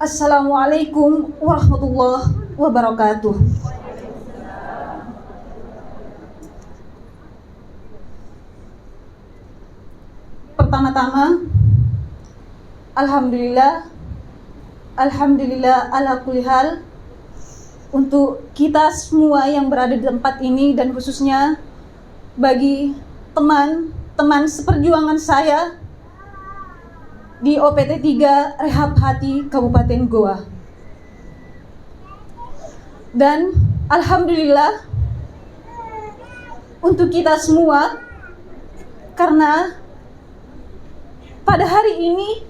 Assalamualaikum warahmatullahi wabarakatuh. Pertama-tama, Alhamdulillah ala kulli hal untuk kita semua yang berada di tempat ini, dan khususnya bagi teman-teman seperjuangan saya di OPT 3 Rehab Hati Kabupaten Goa. Dan alhamdulillah untuk kita semua, karena pada hari ini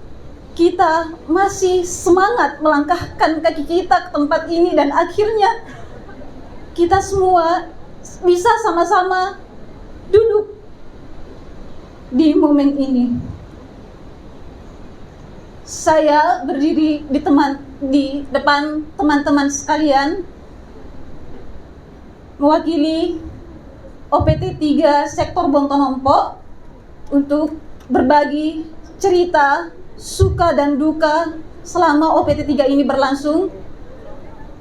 kita masih semangat melangkahkan kaki kita ke tempat ini, dan akhirnya kita semua bisa sama-sama duduk di momen ini. Saya berdiri di depan teman-teman sekalian mewakili OPT 3 Sektor Bontonompo untuk berbagi cerita suka dan duka selama OPT 3 ini berlangsung.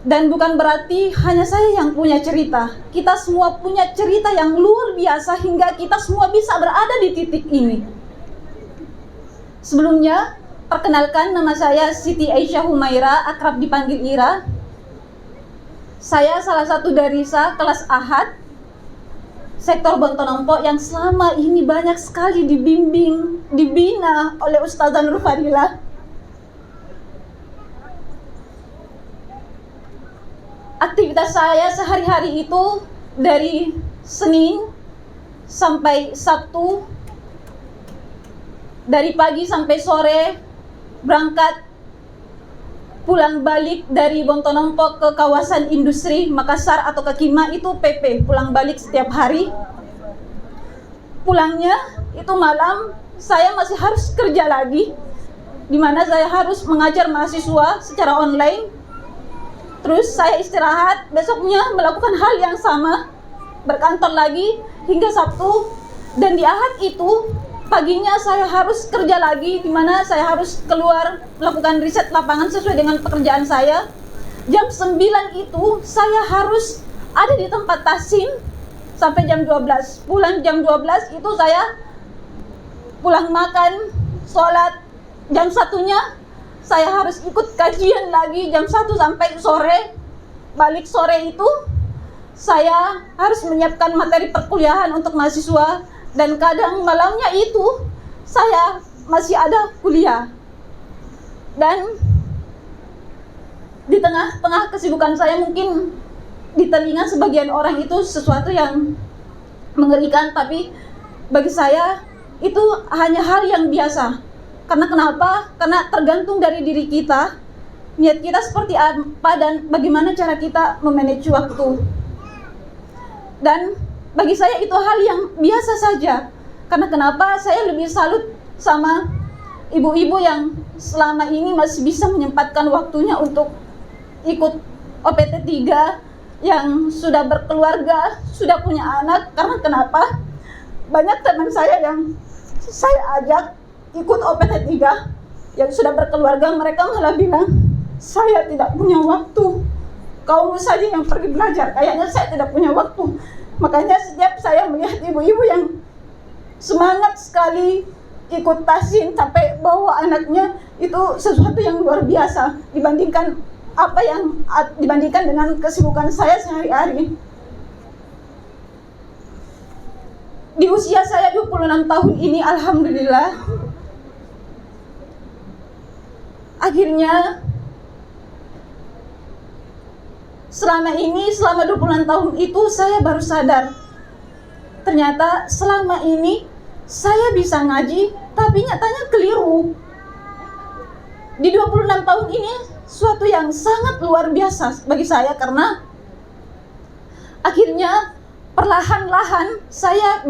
Dan bukan berarti hanya saya yang punya cerita. Kita semua punya cerita yang luar biasa hingga kita semua bisa berada di titik ini. Sebelumnya, perkenalkan, nama saya Siti Aisyah Humaira, akrab dipanggil Ira. Saya salah satu darisa kelas Ahad Sektor Bontonompo yang selama ini banyak sekali dibimbing, dibina oleh Ustazah Nur Fadilah. Aktivitas saya sehari-hari itu dari Senin sampai Sabtu, dari pagi sampai sore, berangkat pulang balik dari Bontonompo ke kawasan industri Makassar atau ke Kima, itu PP, pulang balik setiap hari. Pulangnya itu malam, saya masih harus kerja lagi, di mana saya harus mengajar mahasiswa secara online. Terus saya istirahat, besoknya melakukan hal yang sama, berkantor lagi hingga Sabtu. Dan di Ahad itu paginya saya harus kerja lagi, di mana saya harus keluar melakukan riset lapangan sesuai dengan pekerjaan saya. Jam 9 itu saya harus ada di tempat Tasim sampai jam 12. Pulang jam 12 itu saya pulang makan, sholat. Jam 1-nya saya harus ikut kajian lagi jam 1 sampai sore. Balik sore itu saya harus menyiapkan materi perkuliahan untuk mahasiswa. Dan kadang malamnya itu saya masih ada kuliah. Dan di tengah-tengah kesibukan saya, mungkin di telinga sebagian orang itu sesuatu yang mengerikan, tapi bagi saya itu hanya hal yang biasa. Karena kenapa? Karena tergantung dari diri kita, niat kita seperti apa dan bagaimana cara kita memanage waktu. Dan bagi saya itu hal yang biasa saja. Karena kenapa? Saya lebih salut sama ibu-ibu yang selama ini masih bisa menyempatkan waktunya untuk ikut OPT 3, yang sudah berkeluarga, sudah punya anak. Karena kenapa? Banyak teman saya yang saya ajak ikut OPT 3 yang sudah berkeluarga, mereka malah bilang, saya tidak punya waktu, kamu saja yang pergi belajar, kayaknya saya tidak punya waktu. Makanya setiap saya melihat ibu-ibu yang semangat sekali ikut Tasim sampai bawa anaknya, itu sesuatu yang luar biasa dibandingkan dengan kesibukan saya sehari-hari. Di usia saya 26 tahun ini, alhamdulillah, akhirnya selama 26 tahun itu saya baru sadar, ternyata selama ini saya bisa ngaji, tapi nyatanya keliru. Di 26 tahun ini suatu yang sangat luar biasa bagi saya, karena akhirnya perlahan-lahan saya